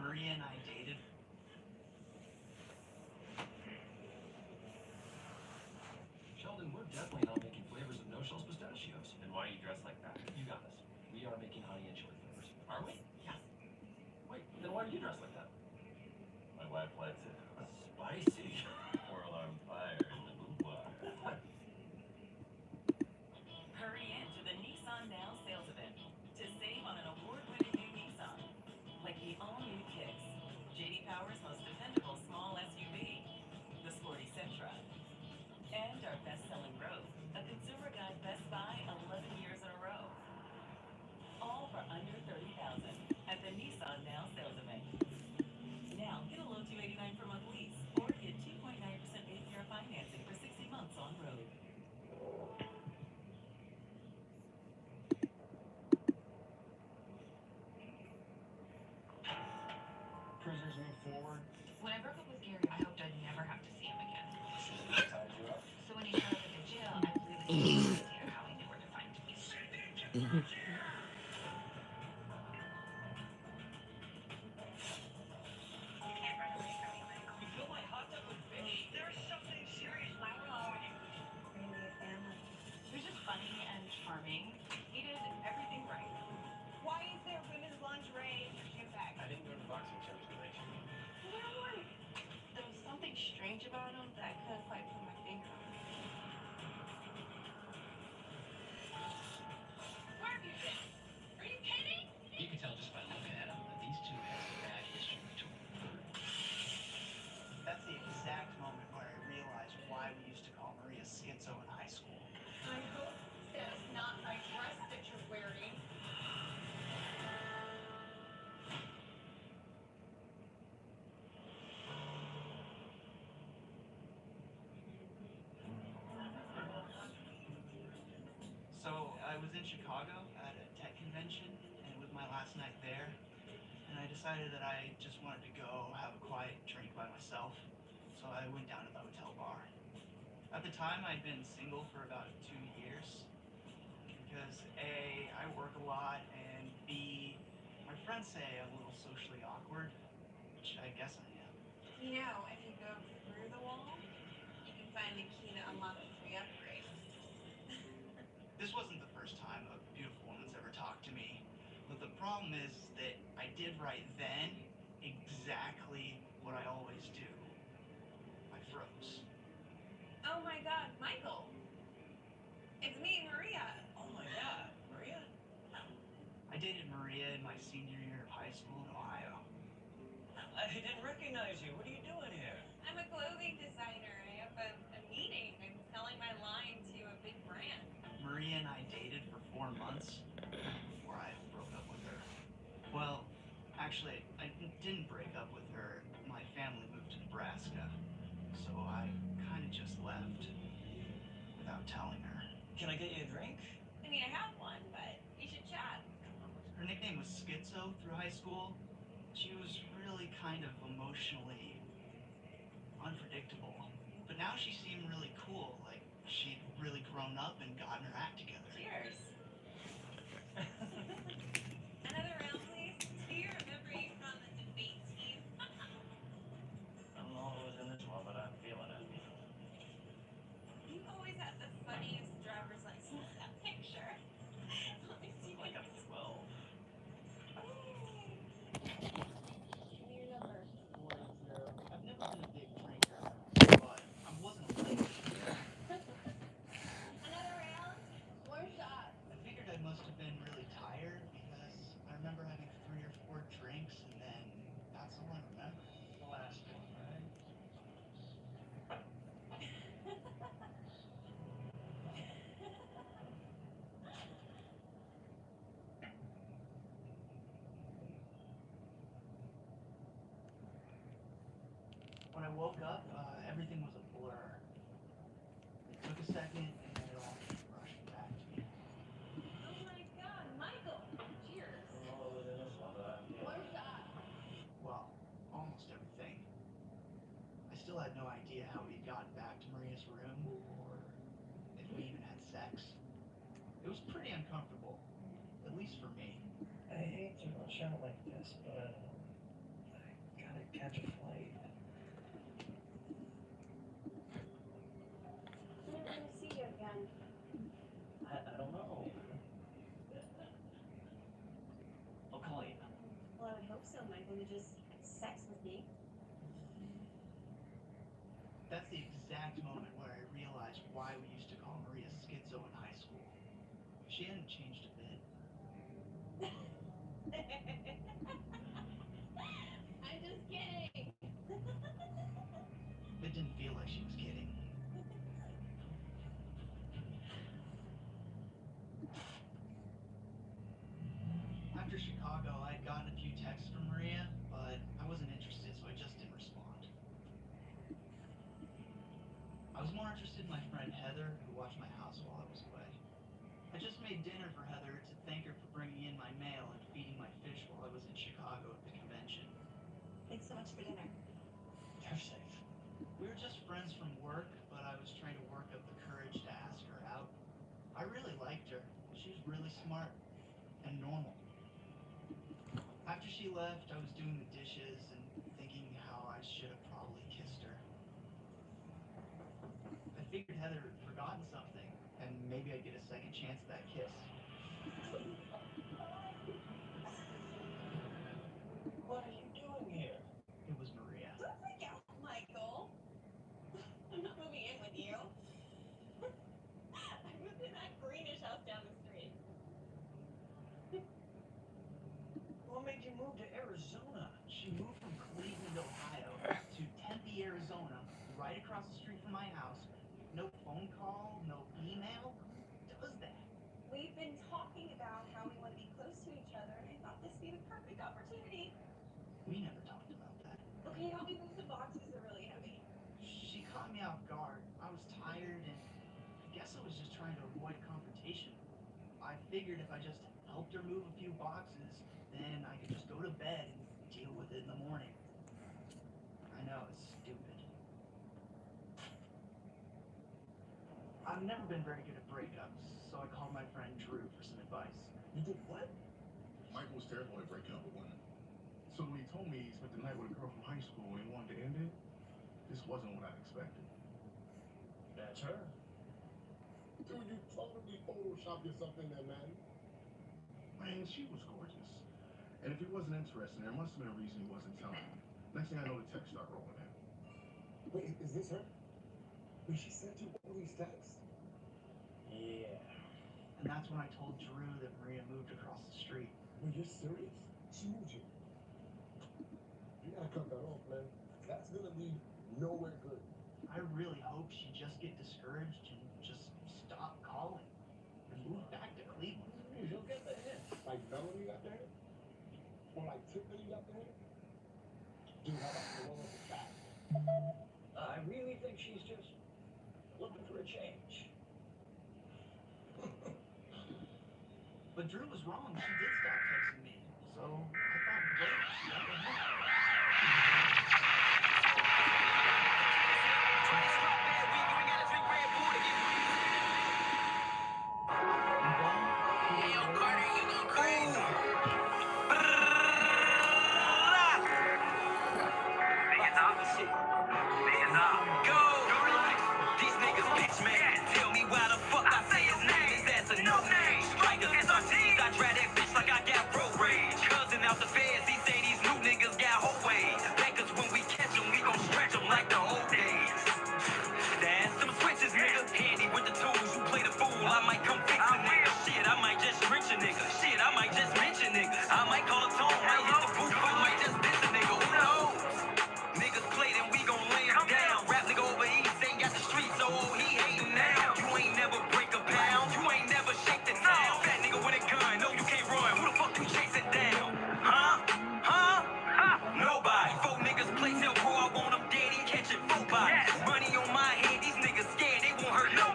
Maria and I dated. Sheldon, we're definitely not making flavors of no-shells pistachios. Then why are you dressed like that? You got us. We are making honey and chili flavors. Are we? Yeah. Wait, then why are you dressed like that? My wife likes it. Spicy. Four-alarm fire in the boudoir. Hurry into the Nissan Now sales event to save on an award-winning new Nissan, like the all-new Kicks, J.D. Power's most dependable small SUV, the sporty Sentra, and our best-selling Rogue, a Consumer Guide Best Buy 11 years in a row. All for under $30,000 at the Nissan Now sales event. Now get a low $289 per month lease, or get 2.9% APR financing for 60 months on road. Prisoners move forward. When I broke up with Gary, I hoped I'd never have to see him again. Should have tied you up. So when he showed up at the jail, I believe it's easier how he knew where to find me. You fill my hot tub with fish? There's something serious going on. He was just funny and charming. He did everything right. Why is there women's lingerie in your handbag? I didn't go to boxing circulation. There was something strange about him that I couldn't quite put my finger on. Where have you been? Are you kidding? You can tell just by looking at them that these two have a bad history between them. That's the exact moment where I realized why we used to call Maria schizo in high school. I hope that's not my dress that you're wearing. So I was in Chicago at a tech convention, and it was my last night there. And I decided that I just wanted to go have a quiet drink by myself. So I went down to the hotel bar. At the time, I'd been single for about 2 years. Because A, I work a lot, and B, my friends say I'm a little socially awkward, which I guess I am. You know, if you go through the wall, you can find the key to unlock a free upgrade. This wasn't the first time a beautiful woman's ever talked to me. But the problem is that I did right then exactly what I always do. I froze. Oh my god, Michael! It's me, Maria! Oh my god, Maria? I dated Maria in my senior year of high school in Ohio. I didn't recognize you. What are you doing here? I'm a clothing designer. I have a meeting. I'm selling my line to a big brand. Maria and I dated for 4 months before I broke up with her. Well, actually, I didn't break up with her. My family moved to Nebraska, so I kind of just left without telling her. Can I get you a drink? I mean, I have one, but we should chat. Her nickname was Schizo through high school. She was really really kind of emotionally unpredictable. But now she seemed really cool, like she'd really grown up and gotten her act together. Cheers. Another round, please. Do you remember you from the debate team? I don't know who was in this one, but I'm feeling it. You always have the funniest driver's license picture. Let me see. Like I'm 12. Give me your number. 40. I've never been a big drinker, but I wasn't a late. Another round? More shots. I figured I must have been really tired because I remember having 3 or 4 drinks and then that's all I remember. The last one, right? When I woke up, everything was a blur. It took a second and then it all came rushing back to me. Oh my god, Michael! Cheers. I don't know who was in this one, but I'm feeling More it. shots. Well, almost everything. I still had no idea how we'd gotten back to Maria's room or if we even had sex. It was pretty uncomfortable, at least for me. I hate to rush out like this, but I gotta catch a flight. I'm never gonna see you again. I don't know. I'll call you. Well, I would hope so, Michael. You just sex with me. That's the exact moment where I realized why we used to call Maria schizo in high school. She hadn't changed a bit. I'm just kidding. It didn't feel like she was kidding. After Chicago, I had gotten a few texts from Maria, but I wasn't interested, so I just didn't respond. I was more interested in my friend Heather, who watched my house while I was away. I just made dinner for Heather to thank her for bringing in my mail and feeding my fish while I was in Chicago at the convention. Thanks so much for dinner. You're safe. We were just friends from work, but I was trying to work up the courage to ask her out. I really liked her. She was really smart and normal. After she left, I was doing the dishes and thinking how I should have probably kissed her. I figured Heather had forgotten something, and maybe I'd get a second chance at that kiss. What are you doing here? It was Maria. Don't freak out, Michael. I'm not moving in with you. I moved in that greenish house down the street. What made you move to Arizona? She moved from Cleveland, Ohio to Tempe, Arizona, right across the street from my house. No phone call, no email. Who does that? We've been talking about how we want to be close to each other, and I thought this would be the perfect opportunity. We never talked about that. Okay, help me move some boxes. They're really heavy. She caught me off guard. I was tired and I guess I was just trying to avoid confrontation. I figured if I just helped her move a few boxes, then I could just go to bed and deal with it in the morning. I know, it's stupid. I've never been very good at breakups, so I called my friend Drew for some advice. You did what? Michael was terrible at breaking up with women. So when he told me he spent the night with a girl from high school and he wanted to end it, this wasn't what I expected. That's her. Dude, you totally photoshopped yourself in there, man. Man, she was gorgeous. And if he wasn't interested in her, there must have been a reason he wasn't telling me. Next thing I know, the texts start rolling in. Wait, is this her? Wait, she sent you all these texts? Yeah. And that's when I told Drew that Maria moved across the street. Wait, you're serious? She moved you. You gotta cut that off, man. That's gonna lead nowhere good. I really hope she just get discouraged and just stop calling and move back to Cleveland. You'll get the hint. Like Melanie got there? Or like Tiffany got there? Dude, how about the one with the cat? I really think she's just looking for a change. But Drew was wrong. She did stop texting me. So I thought, great, she got the hint.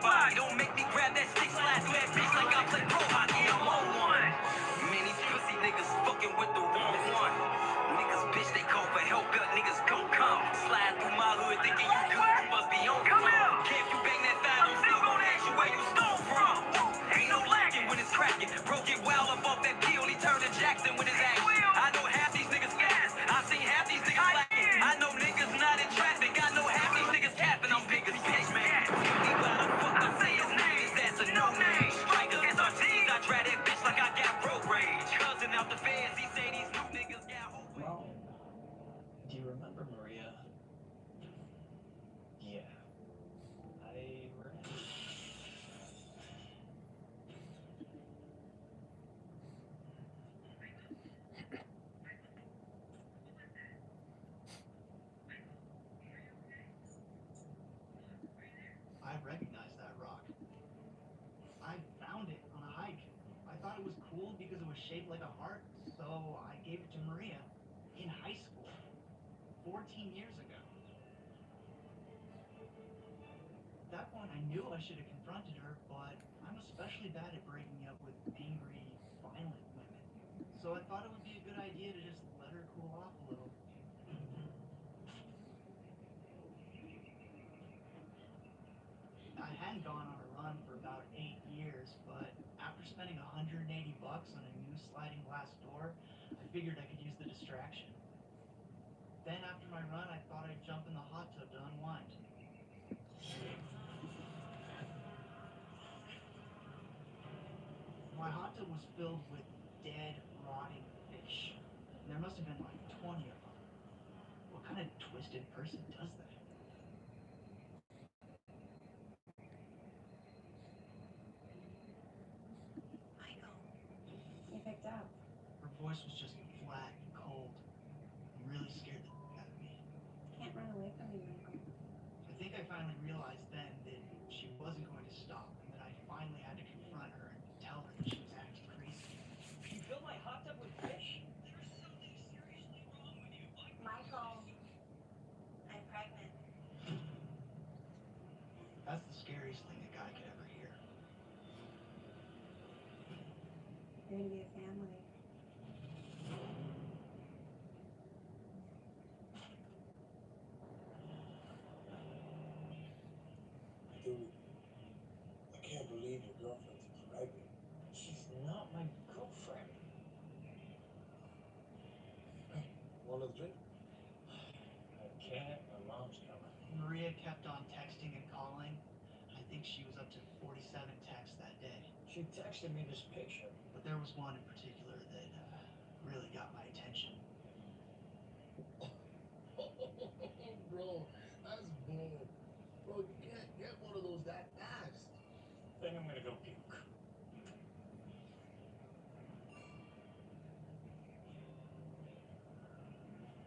body. Don't make me grab that stick, slide through that bitch like I play pro hockey. I'm on one. Man, these pussy niggas fucking with the wrong one. Niggas bitch, they call for help, but niggas gon' come. Slide through my hood thinking you good, you must be on some. Can't you bang that thigh, I'm still gon' ask you where you stole from. Ain't no lacking when it's cracking. Bro get wild up off that peel, he turned to Jackson with his action. I know half these niggas fast, I seen half these niggas slacking. I know niggas not in traffic, I know half these niggas capping. I'm big as bitch, man. He why the fuck I say his name, that's a no name. Strikers, SRTs, I drag that bitch like I got road rage. Cousin out the feds, he say these new niggas got hope. Well, do you remember Maria? Yeah. I remember. I recognize that rock. I found it on a hike. I thought it was cool because it was shaped like a heart, so I gave it to Maria in high school, 14 years ago. At that point, I knew I should have confronted her, but I'm especially bad at breaking up with angry, violent women. So I thought it would be a good idea to just let her cool off a little. I hadn't gone on a run for about 8 years, but after spending $180 on a new sliding glass door, I figured I could use the distraction. Then after my run, I thought I'd jump in the hot tub to unwind. My hot tub was filled with dead, rotting fish. There must have been like 20 of them. What kind of twisted person does that? You picked up. Her voice was just flat and cold. It really scared the fuck out of me. Can't run away from me, Michael. I think I finally realized then that she wasn't going to stop, and that I finally had to confront her and tell her that she was acting crazy. You filled my hot tub with fish? There's something seriously wrong with you. Michael, I'm pregnant. That's the scariest thing a guy could ever hear. You're gonna be a family. Dude, I can't believe your girlfriend's pregnant. She's not my girlfriend. Want another drink? I can't. My mom's coming. Maria kept on texting and calling. I think she was up to 47 texts that day. She texted me this picture. But there was one in particular that really got my attention. Bro, that's bold. Bro, you can't get one of those that fast. Think I'm gonna go puke.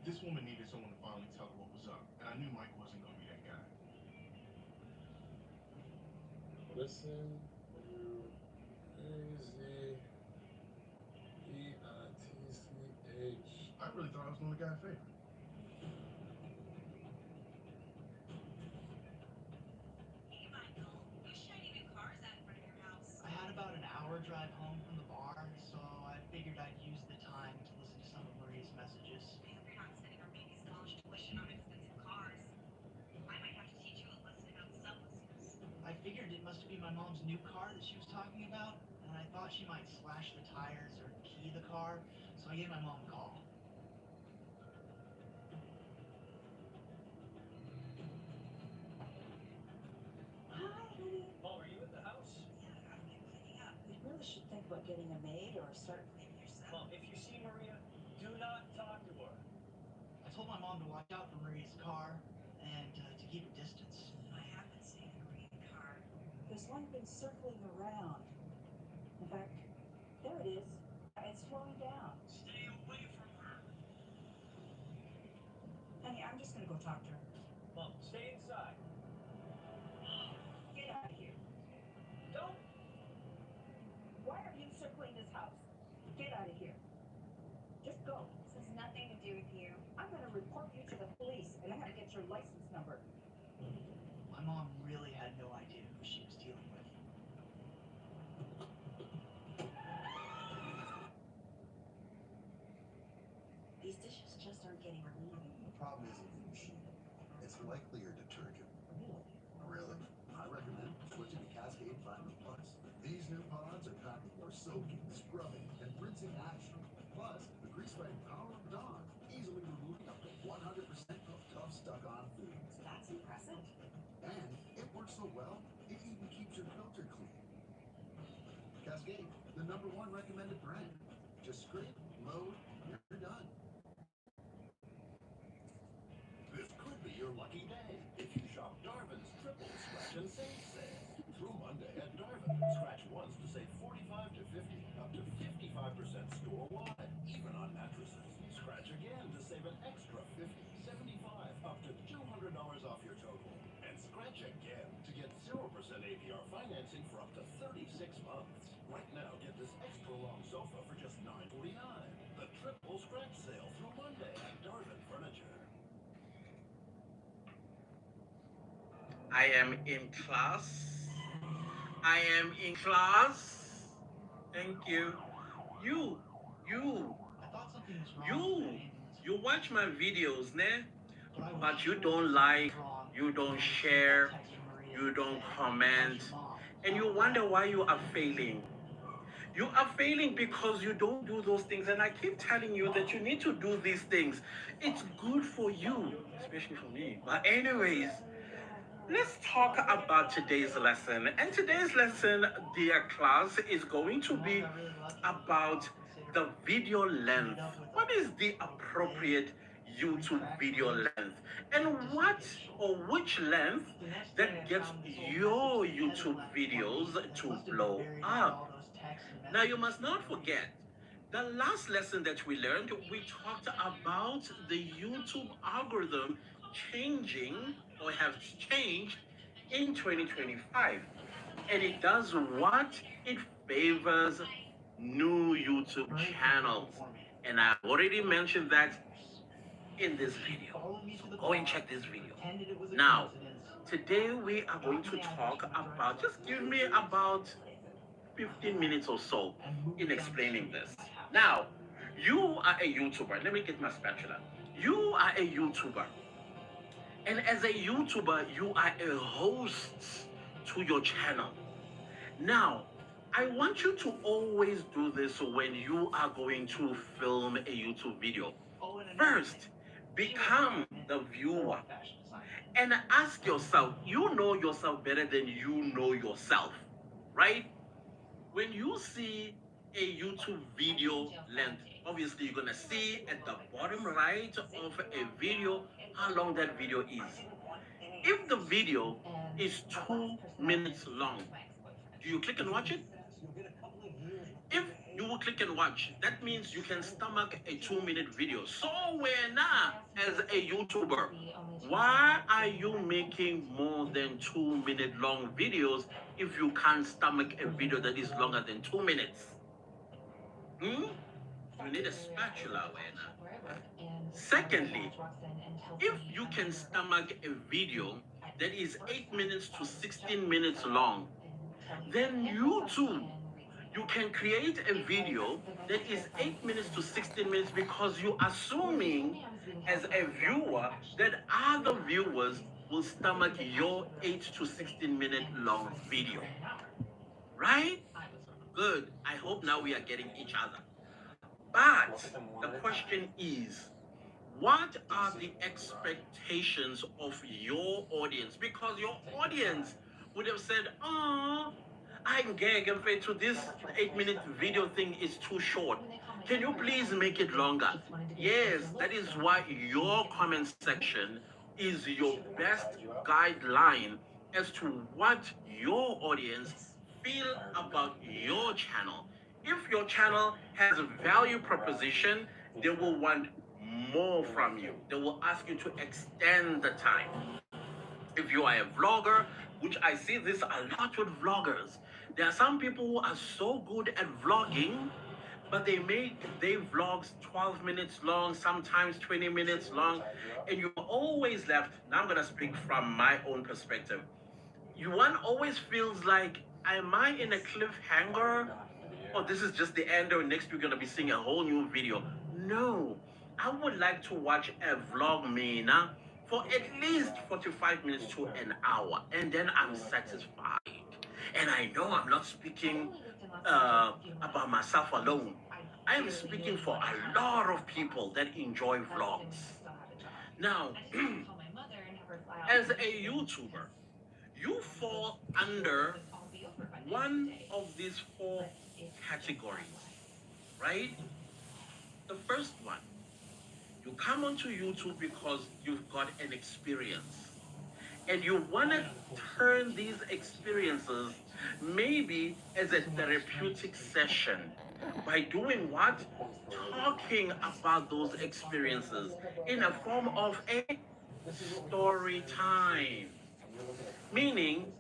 This woman needed someone to finally tell her what was up, and I knew Mike wasn't going to be that guy. Listen, you easy. E-I-T-C-H. I really thought I was doing the guy a favor. Hey, Michael. Whose shiny new car is that in front of your house? I had about an hour drive home from the bar, so I figured I'd use the time to listen to some of Maria's messages. I hope you're not spending our baby's college tuition on expensive cars. I might have to teach you a lesson about selflessness. I figured it must be my mom's new car that she was talking about, and I thought she might slash the tires or key the car, so I gave my mom a call. Hi, honey. Mom, are you at the house? Yeah, I've been cleaning up. You really should think about getting a maid or start Clean yourself. Mom, if you see Maria, do not talk to her. I told my mom to watch out for Maria's car and to keep a distance. I have been seeing a green car. There's one been circling around. In fact, there it is. It's slowing down. Stay away from her. Honey, I'm just gonna go talk to her. Mom, stay inside. Get out of here. Don't. Why are you circling this house? Get out of here. Just go. This has nothing to do with you. I'm gonna report you to the police, and I'm gonna get your license number. My mom really had no idea who she was dealing getting removed. The problem isn't the machine. It's likely your detergent. Really? I recommend switching to Cascade Platinum Plus. These new pods are packed with more soaking, scrubbing, and rinsing action. Plus, the grease-fighting power of Dawn, easily removing up to 100% of tough stuck-on foods. That's impressive. And it works so well, it even keeps your filter clean. Cascade, the #1 recommended brand. Just scrape, load, you're done. This could be your lucky day if you shop Darvin's Triple Scratch and Save sale. Through Monday at Darvin, scratch once to save 45 to 50, up to 55% store-wide, even on mattresses. Scratch again to save an extra 50, 75, up to $200 off your total. And scratch again to get 0% APR financing for up to 36 months. Right now, get this extra long sofa for just $9.49. The Triple Scratch sale through Monday at Darvin Furniture. I am in class. I am in class. Thank you. You, I thought something was wrong. you watch my videos, ne? But you don't like, you don't share, you don't comment, and you wonder why you are failing. You are failing because you don't do those things, and I keep telling you that you need to do these things. It's good for you, especially for me. But anyways, let's talk about today's lesson. And today's lesson, dear class, is going to be about the video length. What is the appropriate YouTube video length? And what or which length that gets your YouTube videos to blow up? Now, you must not forget, the last lesson that we learned, we talked about the YouTube algorithm changing or have changed in 2025. And it does what? It favors new YouTube channels. And I already mentioned that in this video. So go and check this video. Now, today we are going to talk about, just give me about 15 minutes or so in explaining this. Now, you are a YouTuber. Let me get my spatula. You are a YouTuber. And as a YouTuber, you are a host to your channel. Now, I want you to always do this when you are going to film a YouTube video. First, become the viewer and ask yourself, you know yourself better than you know yourself, right? When you see a YouTube video length, obviously you're gonna see at the bottom right of a video how long that video is. If the video is 2 minutes long, do you click and watch it? If you will click and watch, that means you can stomach a 2-minute video. So we're not, as a YouTuber, why are you making more than 2-minute long videos if you can't stomach a video that is longer than 2 minutes? You need a spatula, Wena. Secondly, if you can stomach a video that is 8 minutes to 16 minutes long, then you too, you can create a video that is 8 minutes to 16 minutes because you're assuming as a viewer that other viewers will stomach your 8 to 16 minute long video. Right? Good. I hope now we are getting each other. But the question is, what are the expectations of your audience? Because your audience would have said, oh, I'm gagging to this 8-minute video thing is too short. Can you please make it longer? Yes, that is why your comment section is your best guideline as to what your audience feel about your channel. If your channel has a value proposition, they will want more from you. They will ask you to extend the time. If you are a vlogger, which I see this a lot with vloggers, there are some people who are so good at vlogging, but they make their vlogs 12 minutes long, sometimes 20 minutes long, and you're always left. Now I'm gonna speak from my own perspective. One always feels like, am I in a cliffhanger? Or this is just the end, or next we're gonna be seeing a whole new video. No, I would like to watch a vlog, Mina, for at least 45 minutes to an hour, and then I'm satisfied. And I know I'm not speaking about myself alone. I am speaking for a lot of people that enjoy vlogs. Now, as a YouTuber, you fall under one of these four categories, right? The first one, you come onto YouTube because you've got an experience and you want to turn these experiences maybe as a therapeutic session by doing what? Talking about those experiences in a form of a story time. Meaning,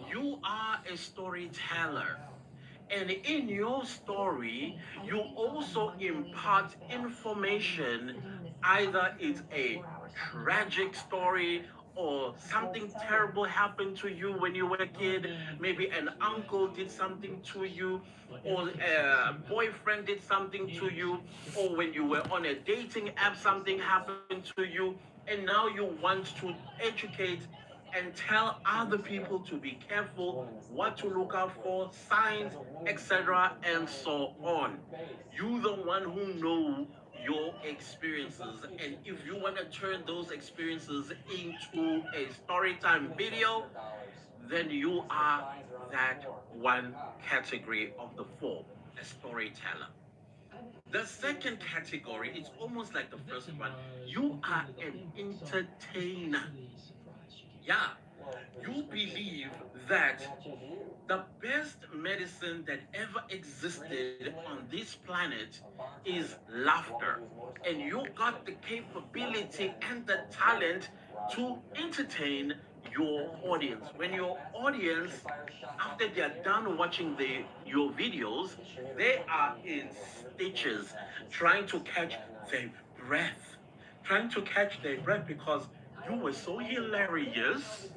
you are a storyteller. And in your story, you also impart information. Either it's a tragic story or something terrible happened to you when you were a kid. Maybe an uncle did something to you, or a boyfriend did something to you, or when you were on a dating app, something happened to you. And now you want to educate and tell other people to be careful, what to look out for, signs, etc., and so on. You the one who know your experiences, and if you want to turn those experiences into a storytime video, then you are that one category of the four, a storyteller. The second category, it's almost like the first one. You are an entertainer. Yeah, you believe that the best medicine that ever existed on this planet is laughter. And you got the capability and the talent to entertain your audience. When your audience, after they are done watching your videos, they are in stitches trying to catch their breath. Trying to catch their breath because you were so hilarious.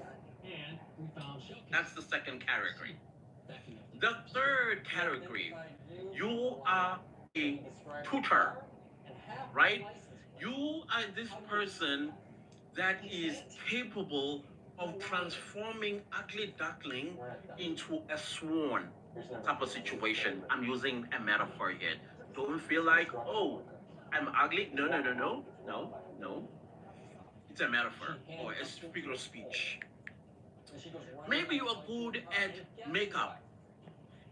That's the second category. The third category, you are a tutor, right? You are this person that is capable of transforming ugly duckling into a swan type of situation. I'm using a metaphor here. Don't feel like, oh, I'm ugly. No, no, no, no, no, no. It's a metaphor or a figure of speech. Maybe you are good at makeup,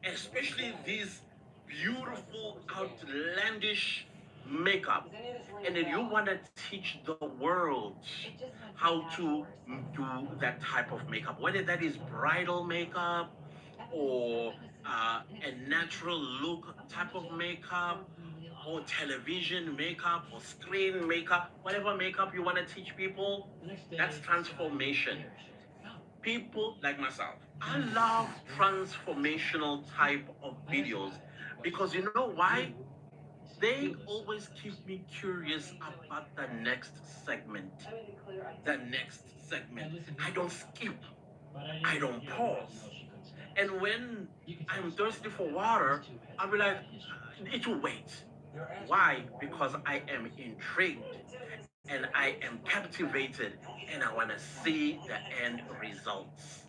especially these beautiful, outlandish makeup, and then you want to teach the world how to do that type of makeup, whether that is bridal makeup or a natural look type of makeup, or television makeup, or screen makeup, whatever makeup you want to teach people, that's transformation. People like myself, I love transformational type of videos because you know why? They always keep me curious about the next segment. The next segment. I don't skip. I don't pause. And when I'm thirsty for water, I'll be like, it will wait. Why? Because I am intrigued and I am captivated and I want to see the end results.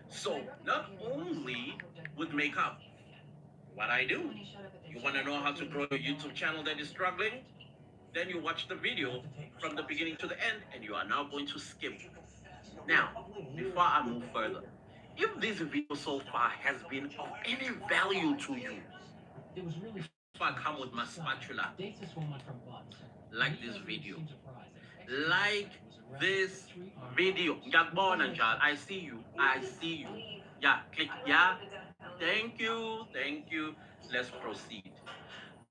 So, not only with makeup, what I do, you want to know how to grow a YouTube channel that is struggling? Then you watch the video from the beginning to the end and you are now going to skip. Now, before I move further, if this video so far has been of any value to you, if I come with my spatula, like this video, like this video. I see you. I see you. Yeah, click. Yeah. Thank you. Thank you. Let's proceed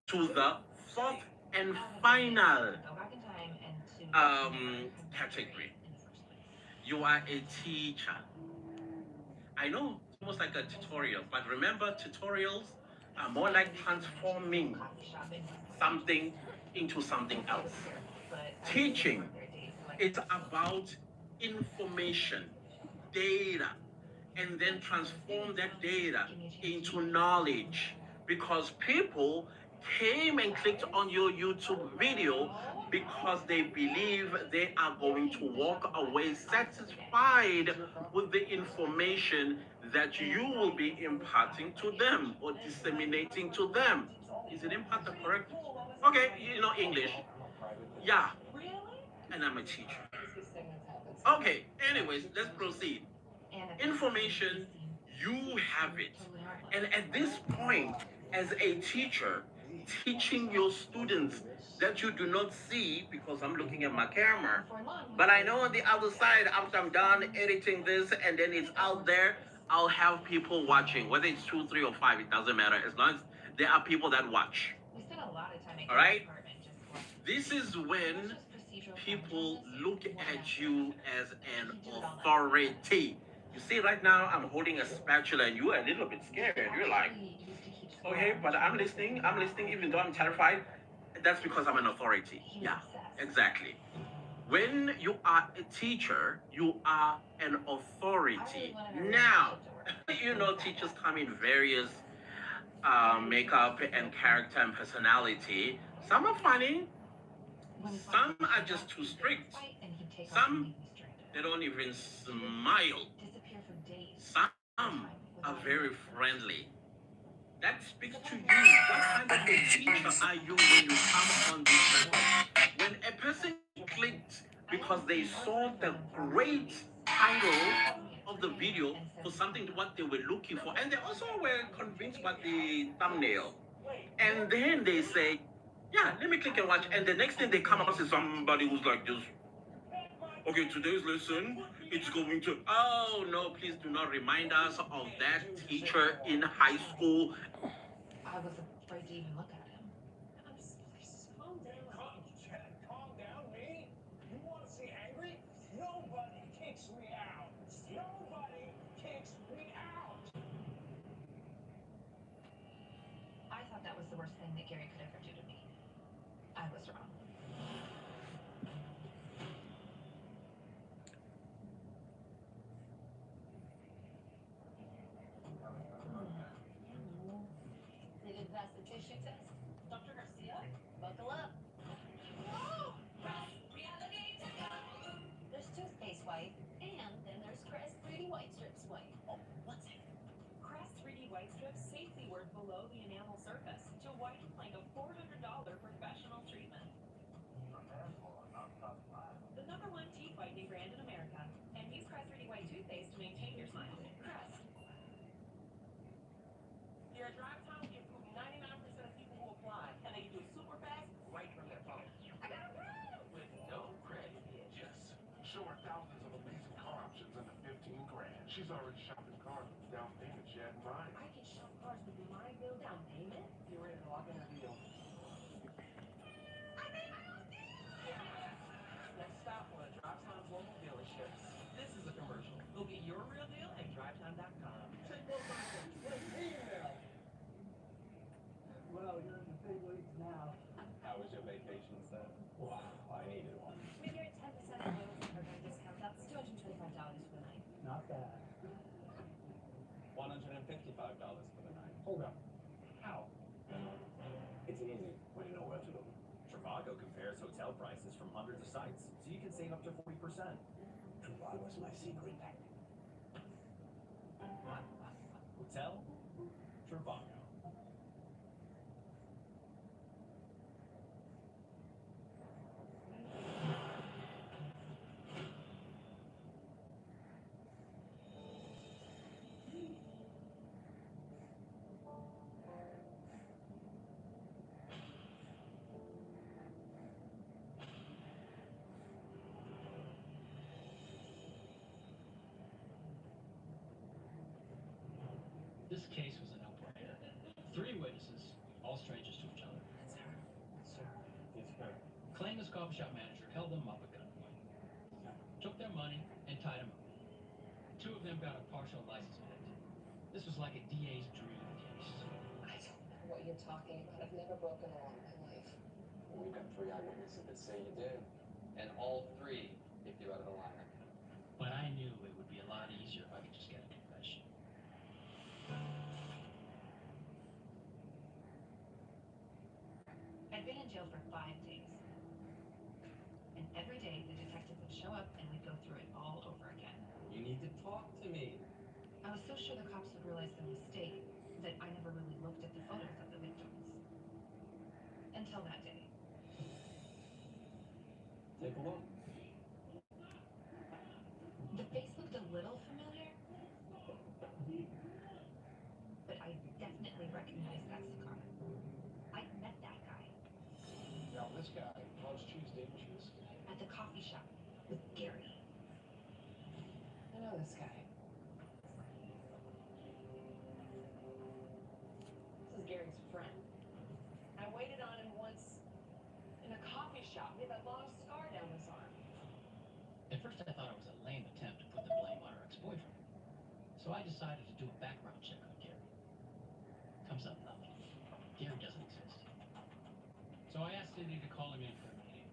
to the fourth and final category. You are a teacher. I know it's almost like a tutorial, but remember, tutorials are more like transforming something into something else. Teaching, it's about information, data, and then transform that data into knowledge, because people came and clicked on your YouTube video because they believe they are going to walk away satisfied with the information that you will be imparting to them or disseminating to them. Is it impart the correct? Okay, you know English. Yeah. And I'm a teacher. Okay, anyways, let's proceed. Information, you have it. And at this point, as a teacher, teaching your students that you do not see because I'm looking at my camera, but I know on the other side, after I'm done editing this and then it's out there, I'll have people watching, whether it's 2, 3, or 5, it doesn't matter, as long as there are people that watch. All right? This is when people look at you as an authority. You see, right now I'm holding a spatula and you're a little bit scared. You're like, okay, but I'm listening, even though I'm terrified. That's because I'm an authority. Yeah, exactly. When you are a teacher, you are an authority. Now, you know, teachers come in various makeup and character and personality. Some are funny, some are just too strict. Some, they don't even smile. Some are very friendly. That speaks to you. What kind of a teacher are you when you come on this record? When a person clicked because they saw the great title of the video for something what they were looking for, and they also were convinced by the thumbnail, and then they say, yeah, let me click and watch, and the next thing they come across is somebody who's like this. Okay, today's lesson, it's going to, oh no, please do not remind us of that teacher in high school. I was afraid to even look at him. Calm down, me. You want to see angry? Nobody kicks me out. Nobody kicks me out. I thought that was the worst thing that Gary could ever do to me. I was wrong. They didn't pass the tissue test. Dr. Garcia, buckle up. Whoa! Reality to go. There's toothpaste white, and then there's Crest 3D White Strips white. Oh, what's it? Crest 3D White Strips safely work below the enamel surface to whiten like a $400 professional treatment. The #1 teeth whitening brand in America. And use Crest 3D White toothpaste to maintain your smile. Crest. Your drive time improves 99% of people who apply, and they do it super fast right from their phone. I gotta run! With no credit. Yes. Show her thousands of amazing car options under 15 grand. She's already shopping cars with down payment she had in mind. I can shop cars with my bill down payment. You're ready to lock in a deal. I made my own deal! Next stop, one of DriveTime's local dealerships. This is a commercial. Go get your real deal at drivetime.com. Take those items. Wait, email. Well, you're in the big leagues now. How was your vacation, Seth? Wow, I needed one. Maybe our 10% of loyalty program discount. That's $225 for the night. Not bad. $155 for the night. Hold up. How? It's easy when you know where to look. Trivago compares hotel prices from hundreds of sites, so you can save up to 40%. Trivago's my secret. Hotel Trivago. This case was a no-brainer. 3 witnesses, all strangers to each other. It's her. It's her. It's her. Claimed this coffee shop manager held them up at gunpoint, took their money, and tied them up. 2 of them got a partial license plate. This was like a DA's dream case. I don't know what you're talking about. I've never broken a law in my life. We've got 3 eyewitnesses that say you did. And all 3 if you out of the lineup. But I knew it would be a lot easier if I could just get a confession. jail for 5 days. And every day the detective would show up and we'd go through it all over again. You need to talk to me. I was so sure the cops would realize their mistake that I never really looked at the photos of the victims. Until that day. Take a look. The face looked a little familiar, but I definitely recognized that cigar. I'd met that guy. Now this guy loves cheese, didn't you? At the coffee shop with Gary. I know this guy. This is Gary's friend. I waited on him once in a coffee shop. He had that long scar down his arm. At first I thought it was a lame attempt to put the blame on her ex-boyfriend. So I decided to do a background check on Gary. Comes up nothing. Gary doesn't exist. So I asked Cindy to call him in for a meeting.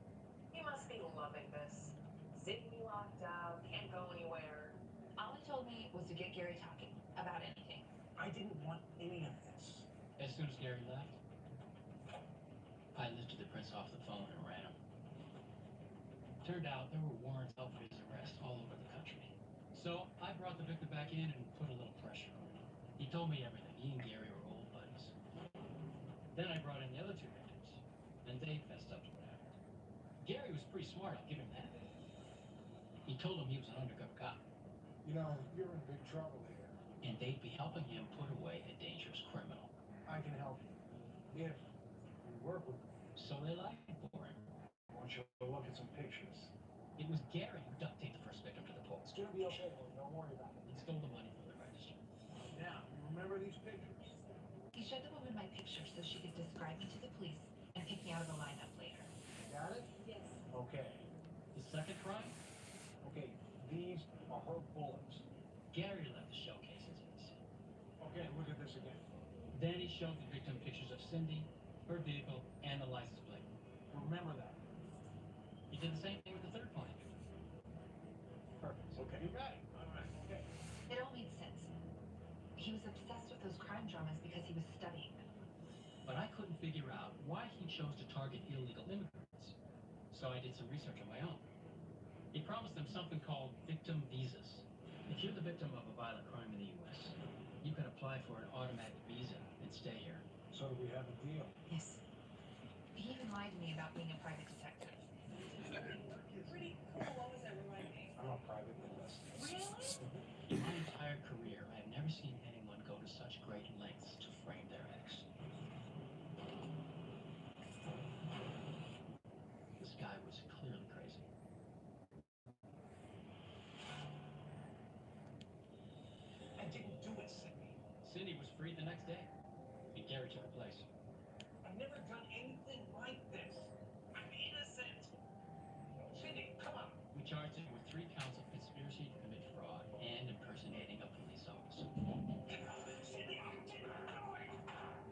He must be loving this. Sitting locked out, can't go anywhere. All he told me was to get Gary talking about anything. I didn't want any of this. As soon as Gary left, I lifted the prince off the phone and ran him. Turned out there were warrants out for his arrest all over the country. So I brought the victim back in and put a little pressure on him. He told me everything. He and Gary were old buddies. Then I brought in the other 2 victims, and they fessed up to what happened. Gary was pretty smart, I'll give him that. He told them he was an undercover cop, You know, you're in big trouble here. and they'd be helping him put away a dangerous criminal. I can help you. If we work with him. So they lied for him. I want you to look at some pictures. It was Gary who duct taped the first victim to the pole. It's gonna be okay, Lord. Don't worry about it. He stole the money from the register. Now, you remember these pictures? He showed the woman my picture so she could describe me to the police and pick me out of the lineup later. Got it? Yes. Okay. The second crime? Okay, these are her bullets. Gary left the showcases in the scene. Okay, look at this again. Then he showed the victim pictures of Cindy, her vehicle, and the license plate. Remember that. He did the same thing with the third point. Perfect. Okay. You got it. All right. Okay. It all made sense. He was obsessed with those crime dramas because he was studying them. But I couldn't figure out why he chose to target illegal immigrants. So I did some research on my own. He promised them something called victim visas. If you're the victim of a violent crime in the U.S., you can apply for an automatic visa and stay here. So do we have a deal? Yes. He even lied to me about being a private detective. Pretty cool. What was that remind me? I'm a private investigator. Really? In my entire career, I have never seen anyone go to such great lengths to frame their ex. This guy was clearly crazy. I didn't do it, Cindy. Cindy was freed the next day, and Gary took her place. I've never done anything like this. I'm innocent. Cindy, come on. We charged him with 3 counts of conspiracy to commit fraud and impersonating a police officer. Cindy, I'm getting going.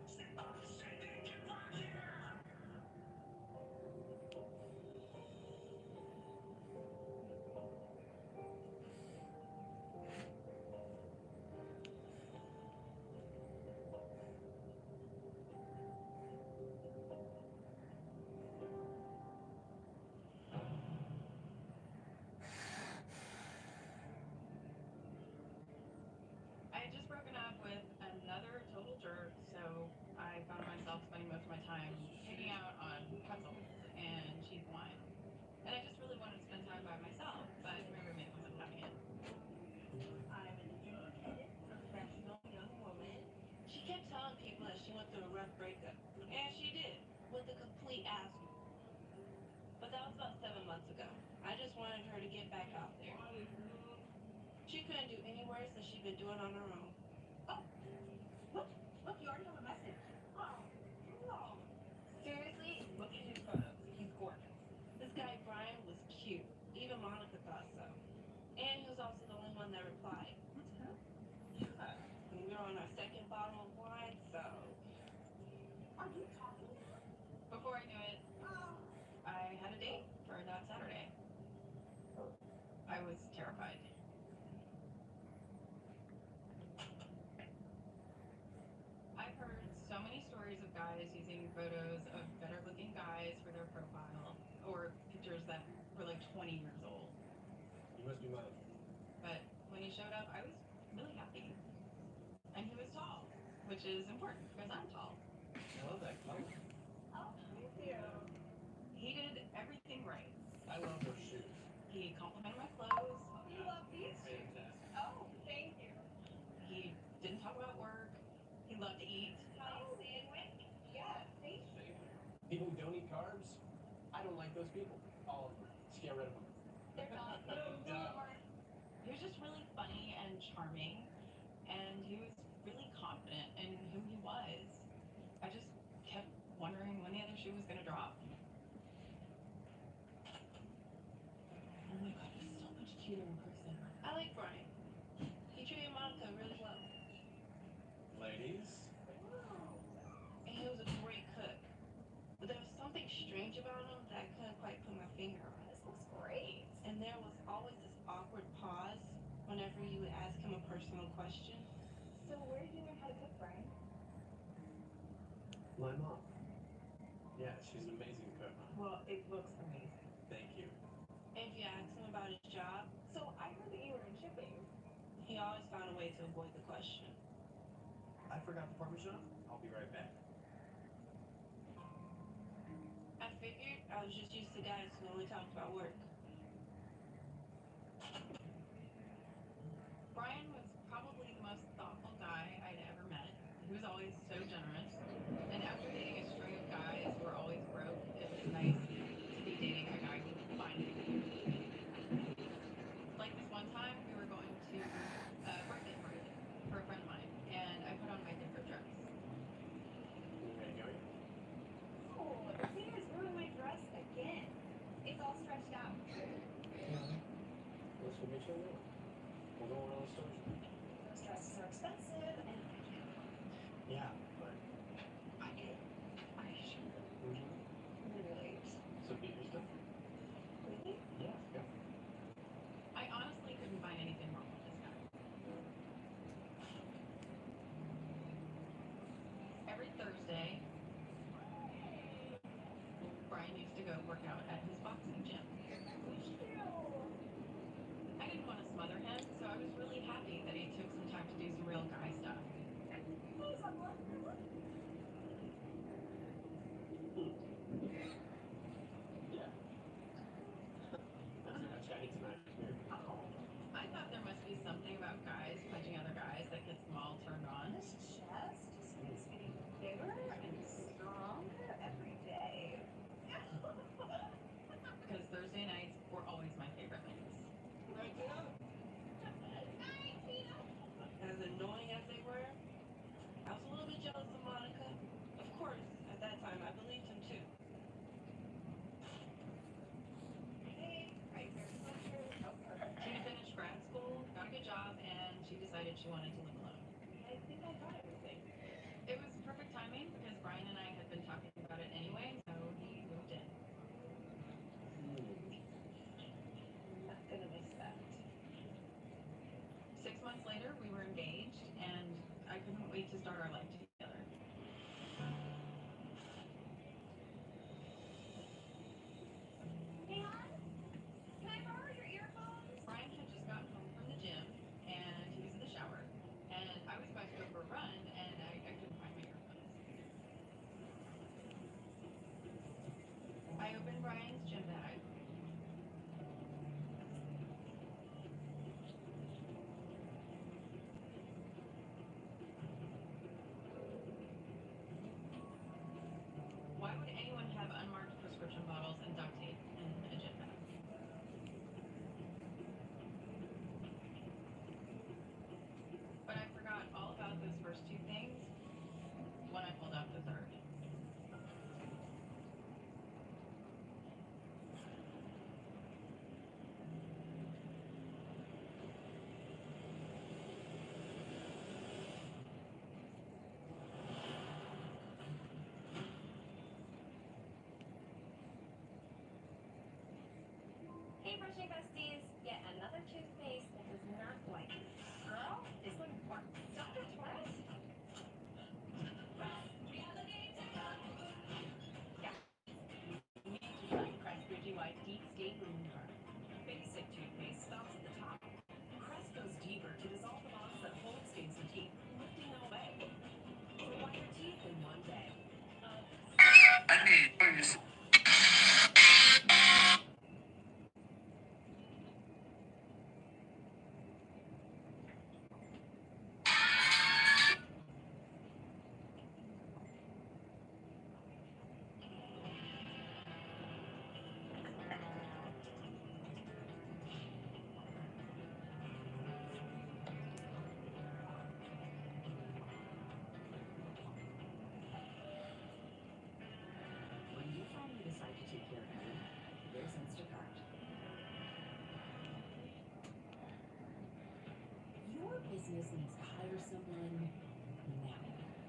Cindy, get back here. I had just broken up with another total jerk, so I found myself spending most of my time hanging out on pretzels and cheese and wine. And I just really wanted to spend time by myself, but my roommate wasn't having it. I'm an independent, professional young woman. She kept telling people that she went through a rough breakup. And she did, with a complete asshole. But that was about 7 months ago. I just wanted her to get back out there. She couldn't do any worse than she'd been doing on her own. Oh, look, you already have a message. Oh, no. Seriously, look at his photos. He's gorgeous. This guy, Brian, was cute. Even Monica thought so. And he was also the only one that replied. Yeah. And we were on our second bottle of wine, so. Are you talking? Before I knew it, I had a date for that Saturday. I was terrified. I've heard so many stories of guys using photos of better looking guys that were like 20 years old. You must be mine. But when he showed up, I was really happy. And he was tall, which is important because I'm tall. I love that color. Oh, thank you. He did everything right. I love those shoes. He complimented my clothes. You love these shoes. Fantastic. Oh, thank you. He didn't talk about work. He loved to eat. Oh, sandwich? Yeah, thank you. People who don't eat carbs, I don't like those people. All of them. Just get rid of them. They're not Duh. He was just really funny and charming, and he was really confident in who he was. I just kept wondering when the other shoe was going to drop. Oh my god, he's so much cuter in person. I like Brian. He treated Monica really well. Ladies. And he was a great cook. But there was something strange about him that I couldn't quite put my finger on. This looks great. And there was always this awkward pause whenever you would ask him a personal question. So where did you learn how to cook, Brian? My mom. Yeah, she's an amazing cook. Well, it looks amazing. Thank you. If you asked him about his job, So I heard that you were in shipping. he always found a way to avoid the question. I forgot the Parmesan. I'll be right back. I figured I was just used to guys who only talked about work. Brian was probably the most thoughtful guy I'd ever met. He was always so generous. And after dating a string of guys who were always broke, it was nice to be dating a guy who could find it. Like this one time, we were going to a birthday party for a friend of mine, and I put on my different dress. You ready to go yet? Oh, the cleaners ruined my dress again. It's all stretched out. Let's go get you a new one. We'll go around the stores. Those dresses are expensive, and I can't. Yeah, but I can. I should. Really? so get your stuff. Really? Yeah. Go. I honestly couldn't find anything wrong with this guy. Every Thursday, Brian used to go work out at his boxing gym. I didn't want to smother him, so I was really happy that he took some time to do some real guy stuff. Yeah. Let's have chatty tonight. Here. I thought there must be something about guys punching other guys that gets them all turned on. This chest just keeps getting bigger and stronger every day. Because Thursday nights were always my favorite nights. Right there. As annoying as they were, I was a little bit jealous of Monica. Of course, at that time, I believed him too. Hey, right here. Oh, perfect. She had finished grad school, got a good job, and she decided she wanted to live alone. I think I got everything. It was perfect timing because Brian and I had been talking about it anyway, so he moved in. I'm not gonna miss that. 6 months later, we were engaged, and I couldn't wait to start our life together. Hey, hon? Can I borrow your earphones? Brian had just gotten home from the gym, and he was in the shower, and I was about to go for a run, and I couldn't find my earphones. business needs to hire someone now.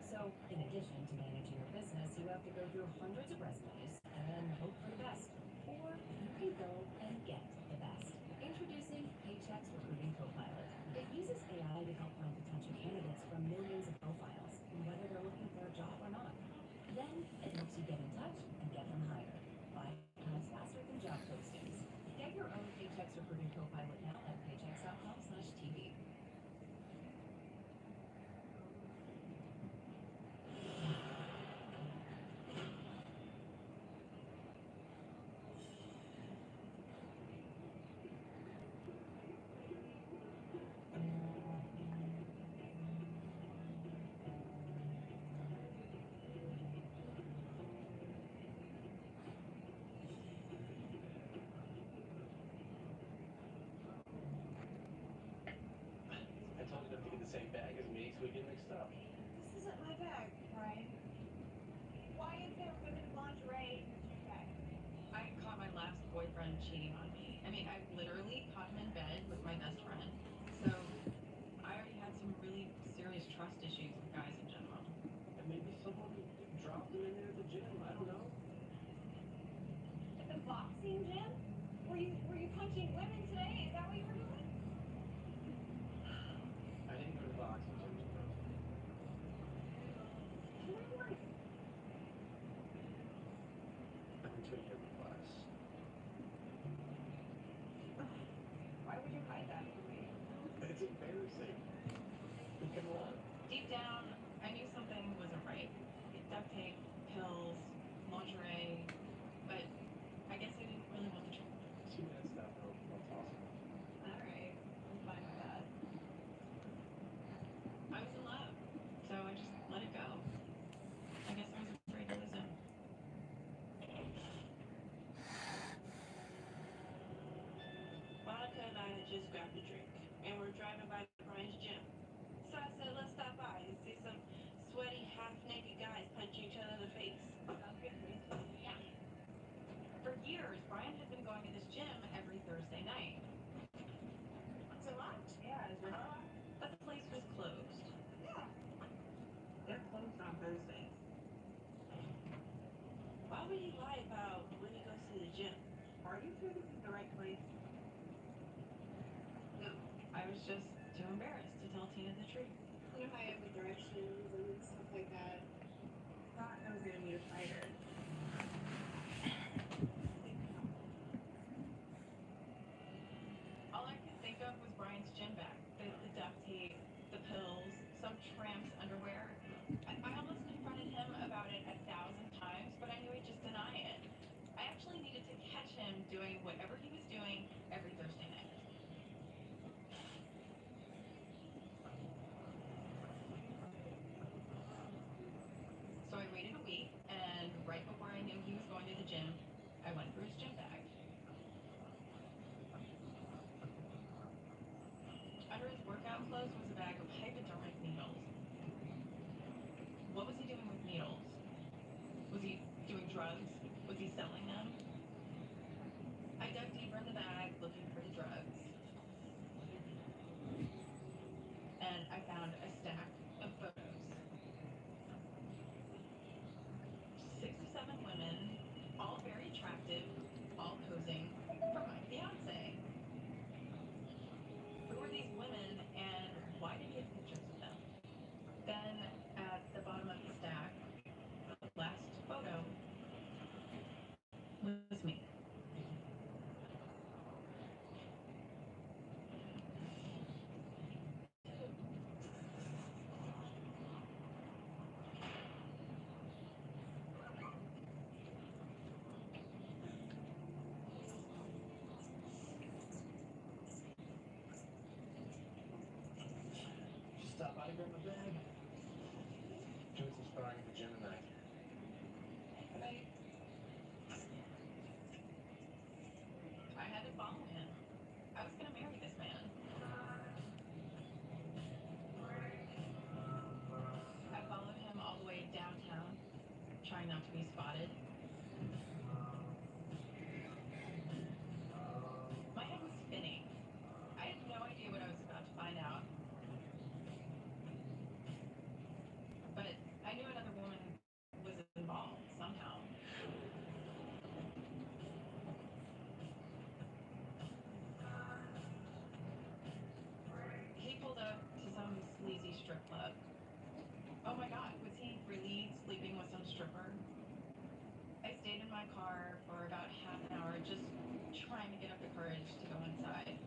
So, in addition to managing your business, you have to go through hundreds of resumes and hope for the best. Or you can go and get the best. Introducing Paychex Recruiting Copilot. It uses AI to help find potential candidates from millions of profiles, whether they're looking for a job or not. Then it helps you get in touch and get them hired. 5 times faster than job postings. Get your own Paychex Recruiting Copilot now at paychex.com/TV. I told you not to get the same bag as me so we get mixed up. This isn't my bag, Brian. Why is there women's lingerie in your bag? I caught my last boyfriend cheating on me. I mean, I literally caught him in bed with my best friend. So I already had some really serious trust issues with guys in general. And maybe someone dropped him in there at the gym. I don't know. At the boxing gym? Were you punching women today? Is that what you were doing? I didn't go to the boxing gym. I went to a yoga class. Why would you hide that from me? It's embarrassing. Come on. Deep down, I knew something wasn't right. Duct tape, pills, lingerie, but I guess I didn't really want the truth. See that stuff, though. That's awesome. Alright, I'm fine with that. I was in love, so I just let it go. I guess I was afraid to lose him. Monica and I had just grabbed a drink, and we're driving by Brian's gym. So I said, let's stop by and see some sweaty, half-naked guys punch each other in the face. Sounds good to me. Yeah. For years, Brian had been going to this gym every Thursday night. So much? Yeah, is it not? But the place was closed. Yeah. They're closed on Thursdays. Why would he lie about when he goes to the gym? Are you sure this is the right place? No, I was just too embarrassed to tell Tina the truth. You know how I am with directions and stuff like that. Thought I was gonna meet a fighter. All I could think of was Brian's gym bag. The duct tape, the pills, some tramp's underwear. I almost confronted him about it 1,000 times, but I knew he'd just deny it. I actually needed to catch him doing whatever he was doing every Thursday night. So I waited a week, and right before I knew he was going to the gym, I went for his gym bag. Under his workout clothes was a bag of hypodermic needles. What was he doing with needles? Was he doing drugs? Was he selling them? I dug deeper in the bag looking for the drugs. And I found a stack of photos. 6 to 7 women, all very attractive, all posing for my fiance. Who were these women and why did he have pictures of them? Then at the bottom of the stack, the last photo was me. Just stop by to grab my bag. Doing some sparring at the gym tonight. But I had to follow him. I was gonna marry this man. I followed him all the way downtown, trying not to be spotted. My head was spinning. I had no idea what I was about to find out. stripper. I stayed in my car for about half an hour just trying to get up the courage to go inside.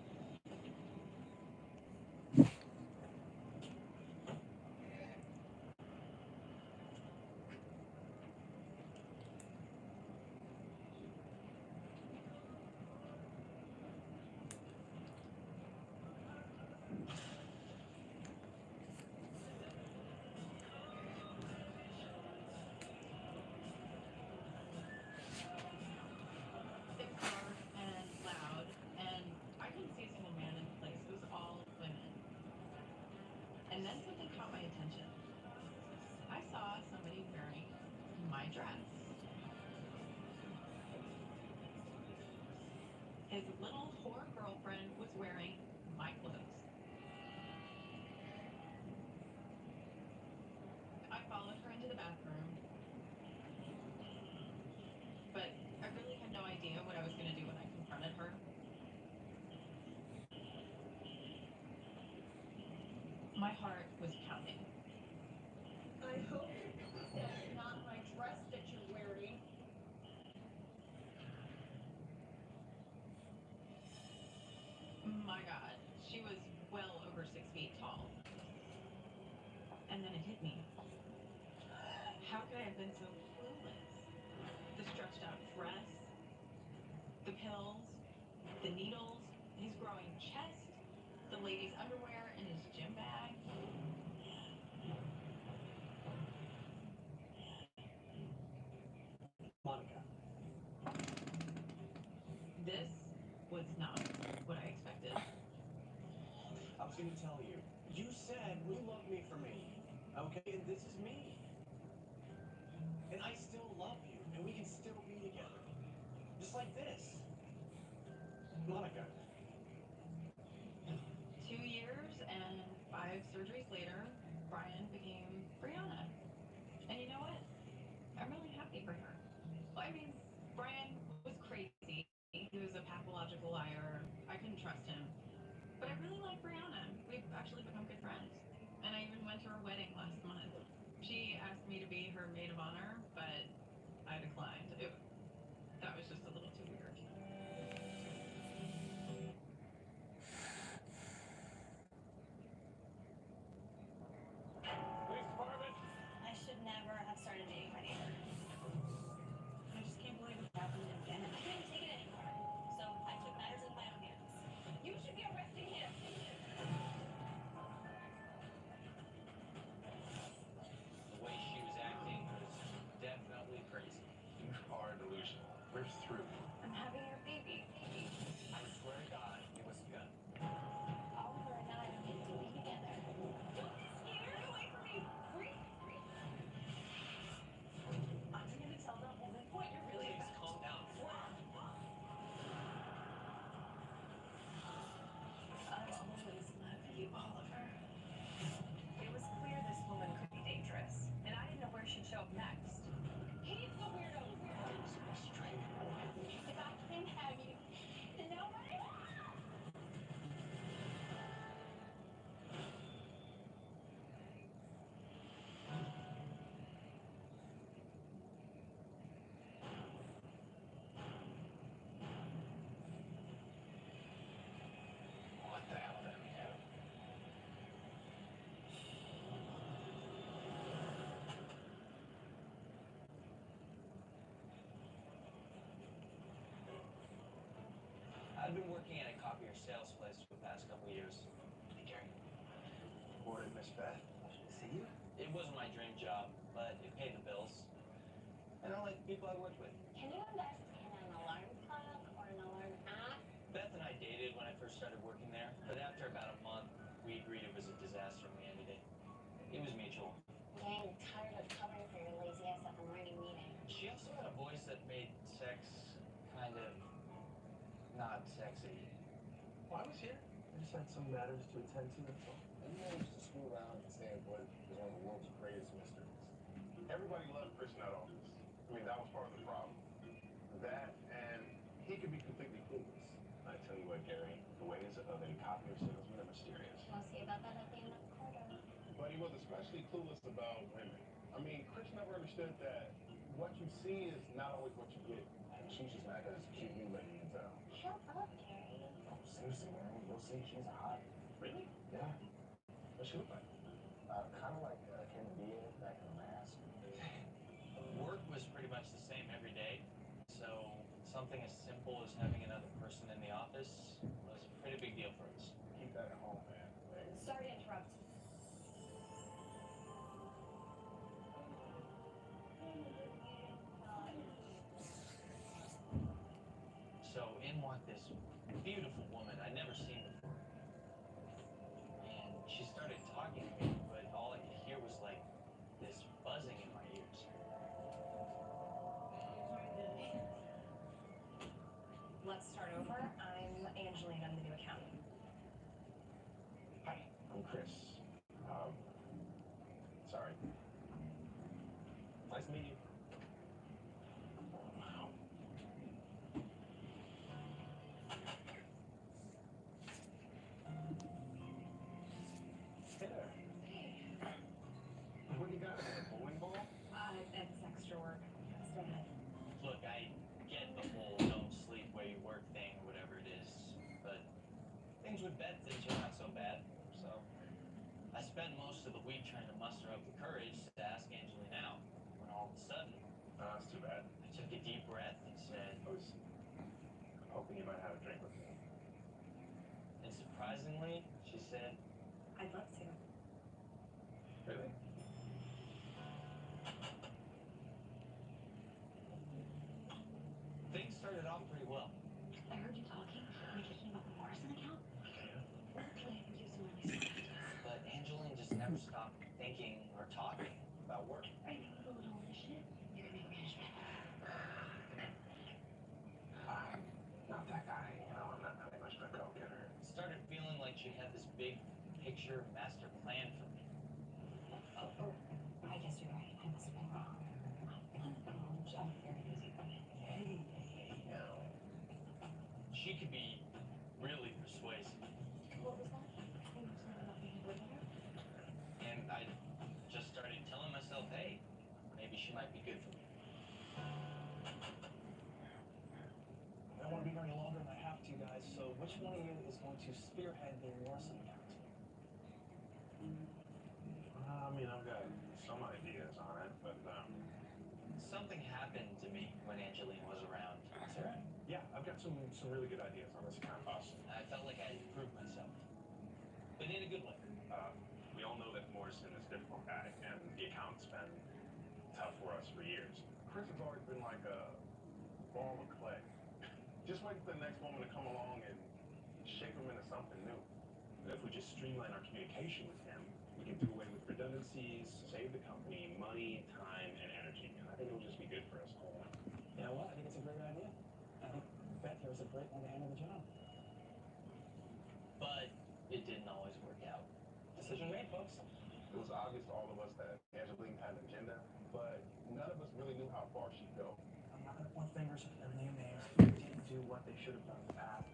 It was dark and loud, and I couldn't see a single man in the place. It was all women. And then something caught my attention. I saw somebody wearing my dress. His little whore girlfriend was wearing my clothes. I followed her into the bathroom, but I really had no idea what I was going to do when I confronted her. My heart was pounding. I hope that's not my dress that you're wearing. My God, she was well over 6 feet tall. And then it hit me. How could I have been so clueless? The stretched out dress, the pills, the needles, his growing chest, the lady's underwear in his gym bag. Monica. This was not what I expected. I was gonna tell you. You said you love me for me. Okay, and this is me. And I still love you, and we can still be together. Just like this. Monica. 2 years and 5 surgeries later, Brian became Brianna. And you know what? I'm really happy for her. Well, I mean, Brian was crazy. He was a pathological liar. I couldn't trust him. But I really like Brianna. We've actually become good friends. And I even went to her wedding last month. She asked me to be her maid of honor, but I declined. That was just a little too weird. Police department. I should never have started dating my neighbor. I just can't believe it happened again. I can't take it anymore. So I took matters in my own hands. You should be arresting him. The way she was acting was definitely crazy. You are delusional. We're through. I'm having your baby. I swear to God, it was a gun. Oliver and I have been doing together. Don't be scared. Get away from me. Free. I'm gonna tell that woman what you're really Please about. calm down. I'll always love you, Oliver. It was clear this woman could be dangerous, and I didn't know where she'd show up next. He's the weirdo. If I can't have you, then nobody. What the hell did we do? I've been working at a copier sales place for the past couple years. Hey, Gary. Morning, Miss Beth. See you? It wasn't my dream job, but it paid the bills. And I like the people I worked with. Can you invest in an alarm clock or an alarm app? Beth and I dated when I first started working there, but after about a month, we agreed it was a disaster and we ended it. It was mutual. Getting tired of covering for your lazy ass at the morning meeting. She also had a voice that made sex kind of not sexy. Well, I was here. I just had some matters to attend to, that's all. And you managed to screw around and say what is one of the world's greatest mysteries. Everybody loved Chris in that office. I mean, that was part of the problem. That, and he could be completely clueless. I tell you what, Gary, the ways of a copier salesman are mysterious. We'll see about that at the end of the quarter. But he was especially clueless about women. I mean, Chris never understood that what you see is not always what you get. She's just mad because it's cute new lady in town. Shut up, Gary. Oh, seriously, man. You'll see. She's hot. Really? Yeah. What's she look like? Kind of like Kim Diaz back in the mask. Work was pretty much the same every day, so something as simple as having another person in the office was a pretty big deal for us. Keep that at home, man. Sorry to interrupt. So in walked this beautiful woman I'd never seen before. And she started talking to me, but all I could hear was like this buzzing in my ears. Let's start over. I'm Angeline. I'm the new accountant. Hi, I'm Chris. Sorry. Nice to meet you. Wow. Hey there. What do you got? A bowling ball? That's extra work. Stay ahead. Look, I get the whole don't sleep where you work thing or whatever it is, but things with beds didn't turn out so bad. So I spent most of the week trying to muster up the courage to ask Angeline out, when all of a sudden That's too bad. I took a deep breath and said, I was hoping you might have a drink with me. and surprisingly, she said, I'd love to. Really? things started off pretty well. I heard you talking. Are you thinking about the Morrison account? Luckily, I can use some of these strategies. But Angeline just never stopped thinking or talking about work. Are you a little initiative? You're gonna make management. I'm not that guy. You know, I'm not very much of a go-getter. Started feeling like she had this big picture master plan for me. Oh, I guess you're right. I must have been wrong. I'm very busy. Hey, now. She could be really persuasive. What was that? You were saying about being a good leader? And I just started telling myself, hey, maybe she might be good for me. I don't want to be here any longer than I have to, guys. So which one of you is going to spearhead the Morrison account? I mean, I've got some ideas on it, but Something happened to me when Angeline was around. Sarah? Yeah, I've got some really good ideas on this account, boss. I felt like I had proved myself. But in a good way. We all know that Morrison is a difficult guy, and the account's been tough for us for years. Chris has always been like a ball of clay. Just wait for the next woman to come along and shape him into something new. But if we just streamline our communication with him, we can do away with redundancies, save the company money, time, and energy. And I think it'll just be good for us all. You know what? I think it's a great idea. I think Beth here is a great one to handle the job. But it didn't always work out. Decision made, folks. It was obvious to all of us that Angeline had an agenda, but none of us really knew how far she'd go. I'm not going to point fingers and name names. People didn't do what they should have done in the past.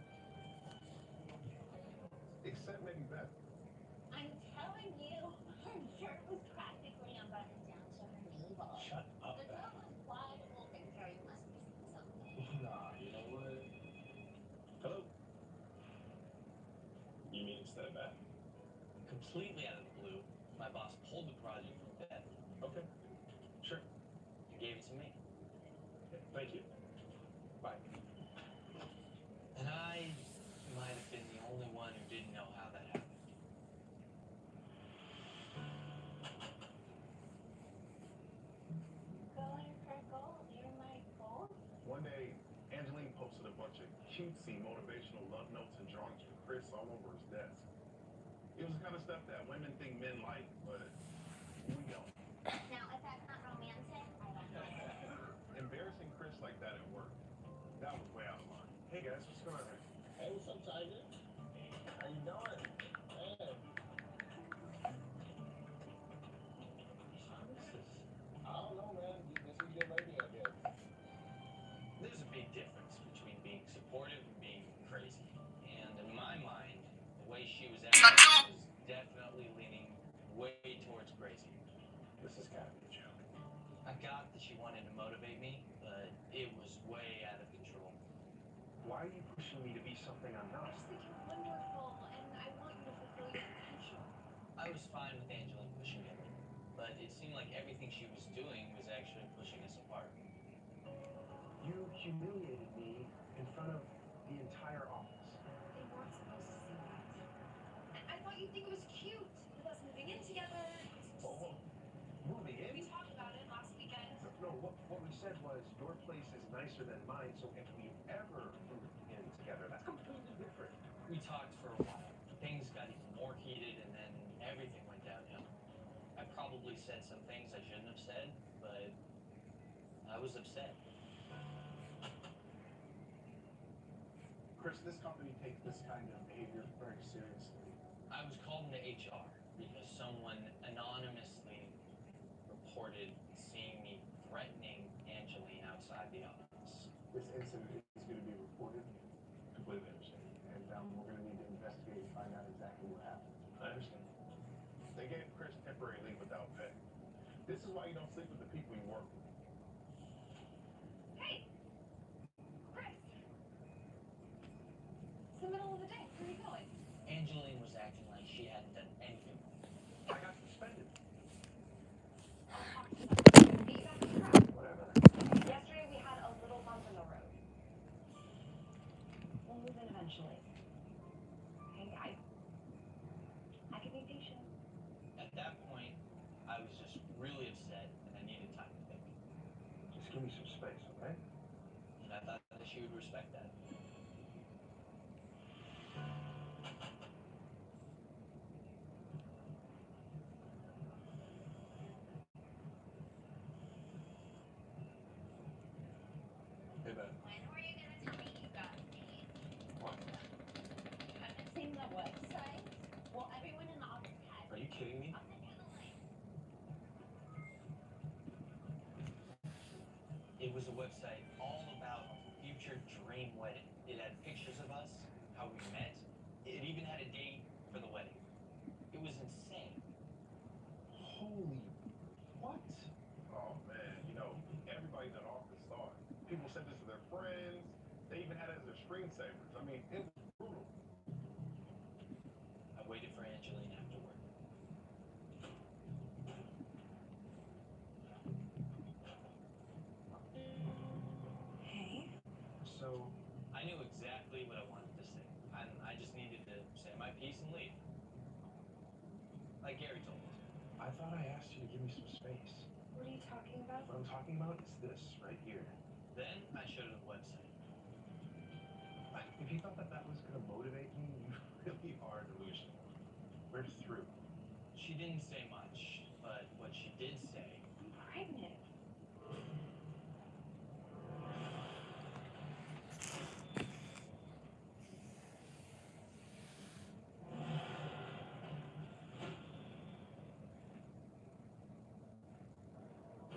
Except maybe Beth. I'm telling you, her shirt was practically unbuttoned down to her navel. Shut up, The Beth. door was wide open, Gary. You must be seeing something. Nah, you know what? Hello? You mean instead of Beth? Completely out of the blue, my boss pulled the project from Beth Okay. Sure. and gave it to me. Thank you. Bye. And I might have been the only one who didn't know how that happened. Going for gold. You're my gold. One day, Angeline posted a bunch of cutesy motivational love notes and drawings from Chris all over his desk. It was the kind of stuff that women think men like, but we don't. Now, if that's not romantic, I don't know. Embarrassing Chris like that at work, that was way out of line. Hey guys, what's going on? Hey, what's up, Tiger? How you doing? Man. I don't know, man. This is your lady, I guess. There's a big difference between being supportive and being crazy. And in my mind, the way she was acting was definitely leaning way towards crazy. This is gotta be a joke. I got that she wanted to motivate me, but it was way out of control. Why are you pushing me to be something I'm I not? just think you're wonderful, and I want you to fulfill your potential. I was fine with Angeline pushing me a little, but it seemed like everything she was doing was actually pushing us apart. You humiliated me in front of the entire office. They weren't supposed to see that. I thought you'd think it was cute with us moving in together. Oh, moving in? We talked about it last weekend. No, what we said was your place is nicer than mine, so if we ever move in together, that's completely different. We talked for a while. Things got even more heated, and then everything went downhill. I probably said some things I shouldn't have said, but I was upset. Chris, this company takes this kind of behavior very seriously. I was called into HR because someone anonymously reported seeing me threatening Angeline outside the office. This incident is going to be reported. Completely understand. And we're going to need to investigate and find out exactly what happened. I understand. They gave Chris temporary leave without pay. This is why you don't sleep with the people you work with. Hey! Chris! It's the middle of the day. Where are you going? Angeline was acting like she hadn't done anything wrong. I got suspended. I'll talk to someone. Get you back on track. Whatever. Yesterday we had a little bump in the road. We'll move in eventually. Okay, I can be patient. At that point, I was just really upset and I needed time to think. Just give me some space, okay? And I thought that she would respect that. Hey, Ben. When were you gonna tell me you got a date? What? Haven't seen the website? Well, everyone in the office has. Are you kidding me? I'll send you the link. It was a website all about a future dream wedding. It had pictures of us, how we met. It even had a date for the wedding. It was insane. Holy what? Oh man, everybody in that office saw it. People sent this to their friends. They even had it as their screensavers. I mean, it was brutal. I waited for Angeline after work. Hey. So, I knew exactly what I wanted to say. I just needed to say my piece and leave. Like Gary told me to. I thought I asked you to give me some space. What are you talking about? What I'm talking about is this right here. Then I showed her the website. If you thought that was going to motivate me, you really are delusional. We're through. She didn't say much, but what she did say. I'm pregnant.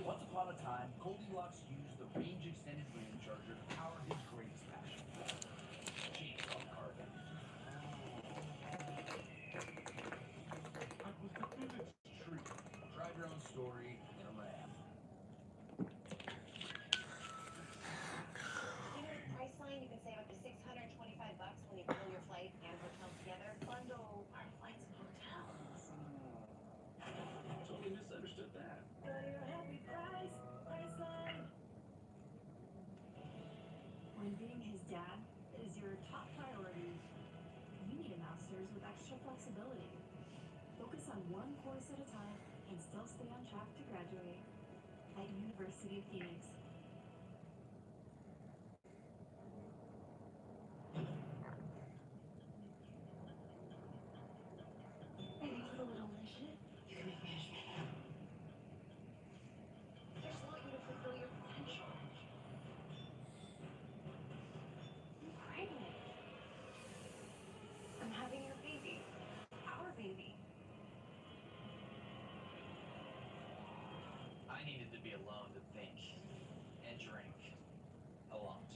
Once upon a time, Goldilocks used the range-extended RAM charger to power his greatest passion, chainsaw carving. That was the physics tree. Drive your own story in a RAM. You know, Priceline, you can save up to $625 when you bundle your flight and hotel together. Bundle our flights and hotels. Totally misunderstood that. Go to your happy price, Priceline. When being his dad is your top priority, you need a master's with extra flexibility. Focus on one course at a time and still stay on track to graduate at University of Phoenix. Maybe with a little initiative, you can make management happen. I just want you to fulfill your potential. I'm pregnant. I'm having your baby. Our baby. I needed to be alone to think and drink a lot.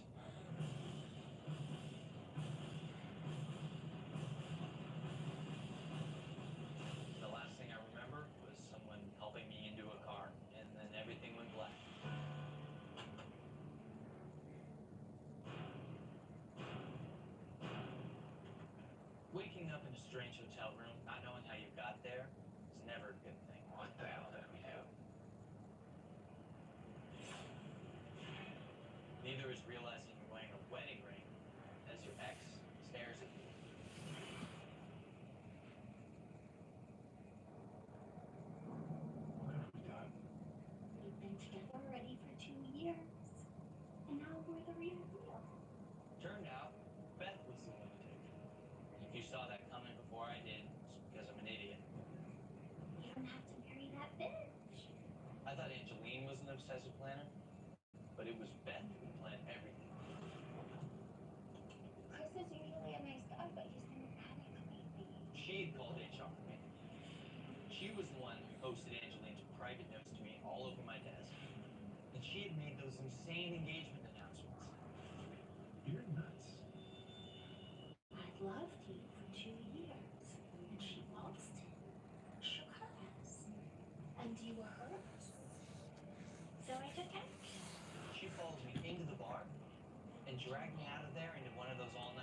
The last thing I remember was someone helping me into a car, and then everything went black. strange hotel room, not knowing how you got there, is never a good thing. What the hell did we do? Neither is realizing you're wearing a wedding ring as your ex stares at you. What have we done? We've been together already for 2 years. And now we're the real deal. Turned out, Beth was the lunatic. If you saw that coming before I did, it's because I'm an idiot. You don't have to marry that bitch. I thought Angeline was an obsessive planner, but it was Beth who planned everything. Chris is usually a nice guy, but he's been erratic lately. She had called HR for me. She was the one who posted Angeline's private notes to me all over my desk. And she had made those insane engagement announcements. You're nuts. I've loved you for 2 years. And she waltzed in, shook her ass, and you were hers. So I took action. She followed me into the bar and dragged me out of there into one of those all